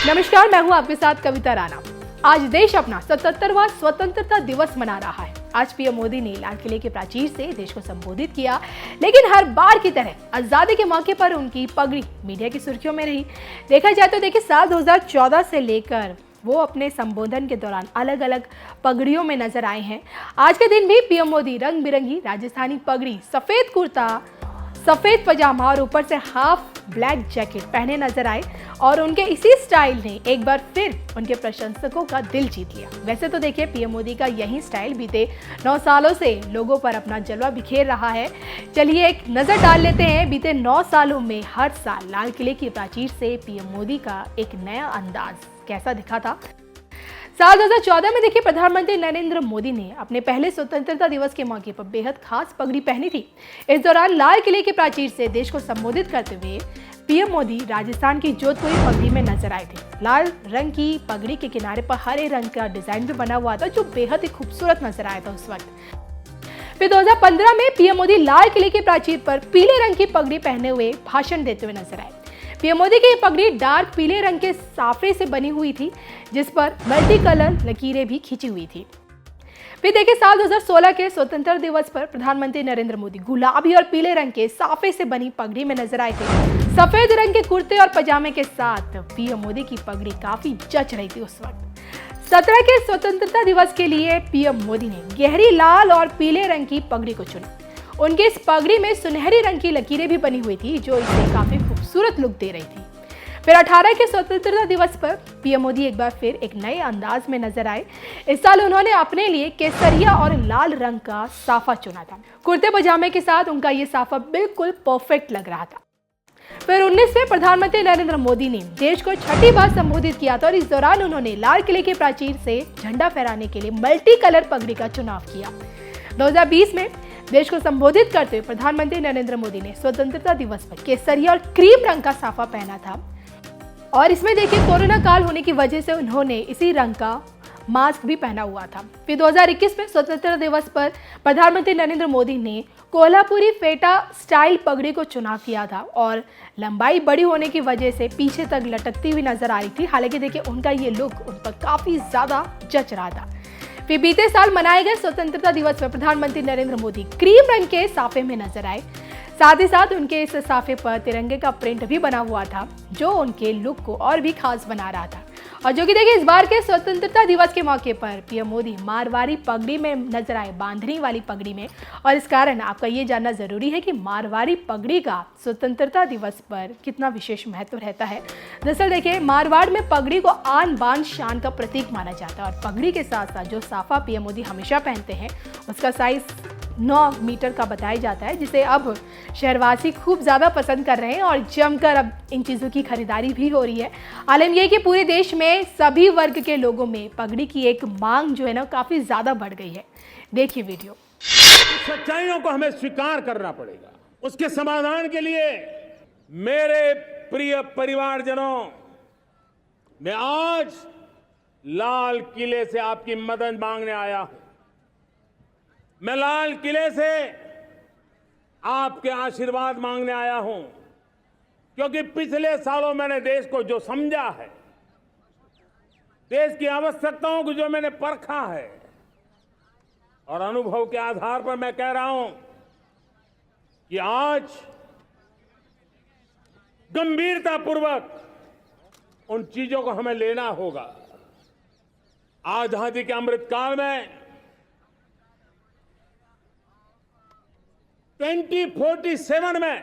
नमस्कार, मैं हूं आपके साथ कविता राणा। आज देश अपना 77वां स्वतंत्रता दिवस मना रहा है। आज पीएम मोदी ने लाल किले के प्राचीर से देश को संबोधित किया, लेकिन हर बार की तरह आजादी के मौके पर उनकी पगड़ी मीडिया की सुर्खियों में रही। देखा जाए तो देखिए, साल 2014 से लेकर वो अपने संबोधन के दौरान अलग अलग पगड़ियों में नजर आए हैं। आज के दिन भी पीएम मोदी रंग बिरंगी राजस्थानी पगड़ी, सफेद कुर्ता, सफेद पजामा और ऊपर से हाफ ब्लैक जैकेट पहने नजर आए और उनके इसी स्टाइल ने एक बार फिर उनके प्रशंसकों का दिल जीत लिया। वैसे तो देखिए, पीएम मोदी का यही स्टाइल बीते 9 सालों से लोगों पर अपना जलवा बिखेर रहा है। चलिए एक नजर डाल लेते हैं बीते 9 सालों में हर साल लाल किले की प्राचीर से पीएम मोदी का एक नया अंदाज कैसा दिखा था। साल 2014 में देखिए, प्रधानमंत्री नरेंद्र मोदी ने अपने पहले स्वतंत्रता दिवस के मौके पर बेहद खास पगड़ी पहनी थी। इस दौरान लाल किले के प्राचीर से देश को संबोधित करते हुए पीएम मोदी राजस्थान की जोधपुरी पगड़ी में नजर आए थे। लाल रंग की पगड़ी के किनारे पर हरे रंग का डिजाइन भी बना हुआ था, जो बेहद ही खूबसूरत नजर आया था उस वक्त। फिर 2015 में पीएम मोदी लाल किले के प्राचीर पर पीले रंग की पगड़ी पहने हुए भाषण देते हुए नजर आए। पीएम मोदी की पगड़ी डार्क पीले रंग के साफे से बनी हुई थी, जिस पर मल्टी कलर लकीरें भी खींची हुई थी। फिर देखिए, साल 2016 के स्वतंत्रता दिवस पर प्रधानमंत्री नरेंद्र मोदी गुलाबी और पीले रंग के साफे से बनी पगड़ी में नजर आए थे। सफेद रंग के कुर्ते और पजामे के साथ पीएम मोदी की पगड़ी काफी जच रही थी उस वक्त। 17 के स्वतंत्रता दिवस के लिए पीएम मोदी ने गहरी लाल और पीले रंग की पगड़ी को चुना। उनकी इस पगड़ी में सुनहरी रंग की लकीरें भी बनी हुई थी, जो इसे काफी खूबसूरत लुक दे रही थी। फिर 18 के स्वतंत्रता दिवस पर पीएम मोदी एक बार फिर एक नए अंदाज में नजर आए। इस साल उन्होंने अपने लिए केसरिया और लाल रंग का साफा चुना था। कुर्ते पजामे के साथ उनका ये साफा बिल्कुल परफेक्ट लग रहा था। फिर 19 में प्रधानमंत्री नरेंद्र मोदी ने देश को छठी बार संबोधित किया था और इस दौरान उन्होंने लाल किले के प्राचीर से झंडा फहराने के लिए मल्टी कलर पगड़ी का चुनाव किया। 2020 में देश को संबोधित करते हुए प्रधानमंत्री नरेंद्र मोदी ने स्वतंत्रता दिवस पर केसरिया और क्रीम रंग का साफा पहना था और इसमें देखिए, कोरोना काल होने की वजह से उन्होंने इसी रंग का मास्क भी पहना हुआ था। फिर 2021 में स्वतंत्रता दिवस पर प्रधानमंत्री नरेंद्र मोदी ने कोल्हापुरी फेटा स्टाइल पगड़ी को चुनाव किया था और लंबाई बड़ी होने की वजह से पीछे तक लटकती हुई नजर आ रही थी। हालांकि देखिए, उनका ये लुक उन पर काफी ज्यादा जच रहा था। फिर बीते साल मनाए गए स्वतंत्रता दिवस पर प्रधानमंत्री नरेंद्र मोदी क्रीम रंग के साफे में नजर आए। साथ ही साथ उनके इस साफे पर तिरंगे का प्रिंट भी बना हुआ था, जो उनके लुक को और भी खास बना रहा था। और जो कि देखिए, इस बार के स्वतंत्रता दिवस के मौके पर पीएम मोदी मारवाड़ी पगड़ी में नजर आए, बांधनी वाली पगड़ी में। और इस कारण आपका ये जानना जरूरी है कि मारवाड़ी पगड़ी का स्वतंत्रता दिवस पर कितना विशेष महत्व रहता है। दरअसल देखिए, मारवाड़ में पगड़ी को आन बान शान का प्रतीक माना जाता है और पगड़ी के साथ साथ जो साफा पीएम मोदी हमेशा पहनते हैं, उसका साइज 9 मीटर का बताया जाता है, जिसे अब शहरवासी खूब ज़्यादा पसंद कर रहे हैं और जमकर अब इन चीज़ों की खरीदारी भी हो रही है। आलम यह कि पूरे देश में सभी वर्ग के लोगों में पगड़ी की एक मांग जो है ना, काफ़ी ज़्यादा बढ़ गई है। देखिए वीडियो। सच्चाइयों को हमें स्वीकार करना पड़ेगा। उसके समाधान के लिए मेरे प्रिय परिवारजनों, मैं आज लाल किले से आपकी मदद मांगने आया हूं। मैं लाल किले से आपके आशीर्वाद मांगने आया हूं, क्योंकि पिछले सालों मैंने देश को जो समझा है, देश की आवश्यकताओं को जो मैंने परखा है, और अनुभव के आधार पर मैं कह रहा हूं कि आज गंभीरतापूर्वक उन चीजों को हमें लेना होगा। आजादी के अमृतकाल में 2047 में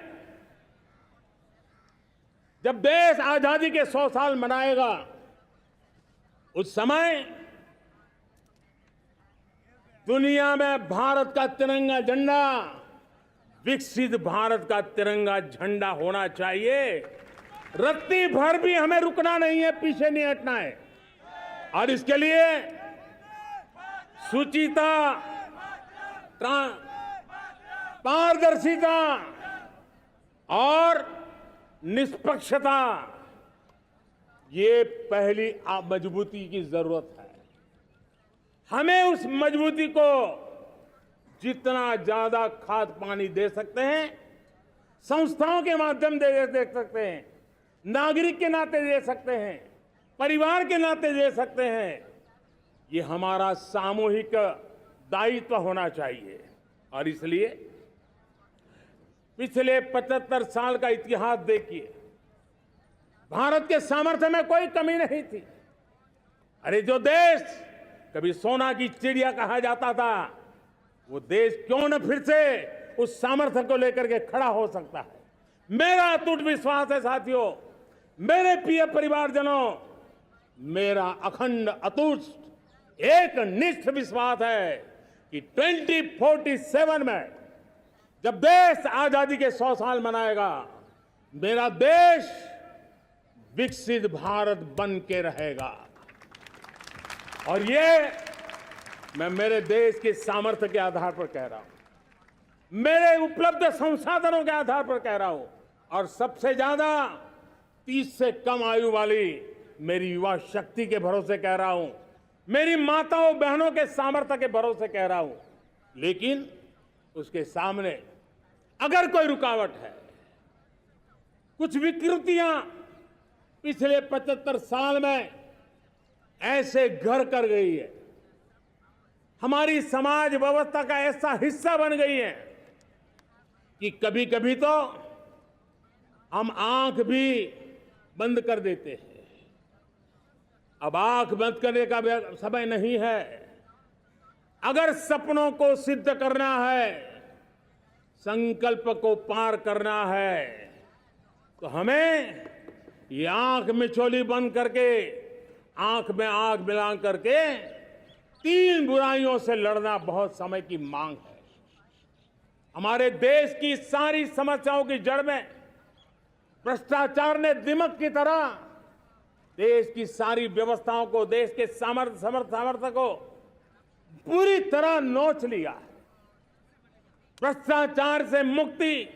जब देश आजादी के 100 साल मनाएगा, उस समय दुनिया में भारत का तिरंगा झंडा विकसित भारत का तिरंगा झंडा होना चाहिए। रत्ती भर भी हमें रुकना नहीं है, पीछे नहीं हटना है। और इसके लिए सुचिता, पारदर्शिता और निष्पक्षता, ये पहली मजबूती की जरूरत है। हमें उस मजबूती को जितना ज्यादा खाद पानी दे सकते हैं, संस्थाओं के माध्यम से दे सकते हैं, नागरिक के नाते दे सकते हैं, परिवार के नाते दे सकते हैं, ये हमारा सामूहिक दायित्व होना चाहिए। और इसलिए पिछले 75 साल का इतिहास देखिए, भारत के सामर्थ्य में कोई कमी नहीं थी। अरे जो देश कभी सोना की चिड़िया कहा जाता था, वो देश क्यों न फिर से उस सामर्थ्य को लेकर के खड़ा हो सकता है। मेरा अटूट विश्वास है साथियों, मेरे प्रिय परिवारजनों, मेरा अखंड अटूट एक निष्ठ विश्वास है कि 2047 में जब देश आजादी के 100 साल मनाएगा, मेरा देश विकसित भारत बन के रहेगा। और ये मैं मेरे देश के सामर्थ्य के आधार पर कह रहा हूं, मेरे उपलब्ध संसाधनों के आधार पर कह रहा हूं, और सबसे ज्यादा 30 से कम आयु वाली मेरी युवा शक्ति के भरोसे कह रहा हूं, मेरी माताओं बहनों के सामर्थ्य के भरोसे कह रहा हूं। लेकिन उसके सामने अगर कोई रुकावट है, कुछ विकृतियां पिछले 75 साल में ऐसे घर कर गई है, हमारी समाज व्यवस्था का ऐसा हिस्सा बन गई है कि कभी कभी तो हम आंख भी बंद कर देते हैं। अब आंख बंद करने का समय नहीं है। अगर सपनों को सिद्ध करना है, संकल्प को पार करना है, तो हमें ये आंख मिचौली बंद करके, आंख में आंख मिला करके 3 बुराइयों से लड़ना बहुत समय की मांग है। हमारे देश की सारी समस्याओं की जड़ में भ्रष्टाचार ने दिमक की तरह देश की सारी व्यवस्थाओं को, देश के सामर्थ्य को पूरी तरह नोच लिया है। भ्रष्टाचार से मुक्ति,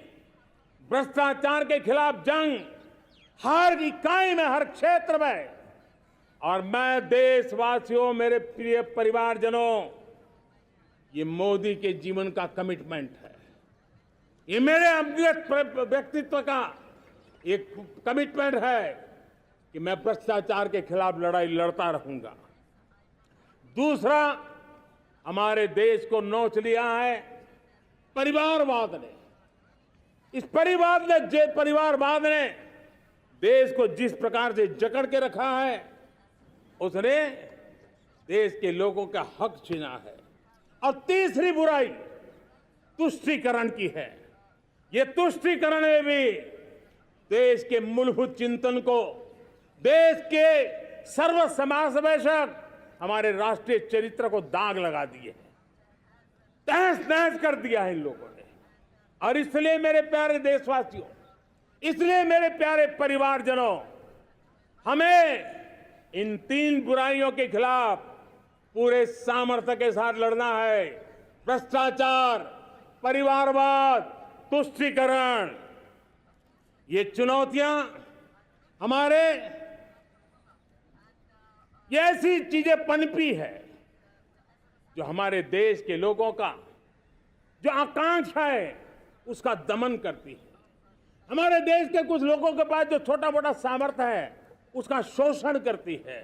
भ्रष्टाचार के खिलाफ जंग हर इकाई में, हर क्षेत्र में। और मैं देशवासियों, मेरे प्रिय परिवारजनों, ये मोदी के जीवन का कमिटमेंट है, ये मेरे व्यक्तिगत व्यक्तित्व का एक कमिटमेंट है कि मैं भ्रष्टाचार के खिलाफ लड़ाई लड़ता रहूंगा। दूसरा, हमारे देश को नोच लिया है परिवारवाद ने। इस परिवारवाद ने देश को जिस प्रकार से जकड़ के रखा है, उसने देश के लोगों का हक छीना है। और तीसरी बुराई तुष्टीकरण की है। ये तुष्टीकरण में भी देश के मूलभूत चिंतन को, देश के सर्व समावेशक हमारे राष्ट्रीय चरित्र को दाग लगा दिए हैं, तहस नहस कर दिया है इन लोगों ने। और इसलिए मेरे प्यारे देशवासियों, इसलिए मेरे प्यारे परिवारजनों, हमें इन 3 बुराइयों के खिलाफ पूरे सामर्थ्य के साथ लड़ना है। भ्रष्टाचार, परिवारवाद, तुष्टीकरण, ये चुनौतियां हमारे, ये ऐसी चीजें पनपी है जो हमारे देश के लोगों का जो आकांक्षा है उसका दमन करती है। हमारे देश के कुछ लोगों के पास जो छोटा मोटा सामर्थ्य है उसका शोषण करती है।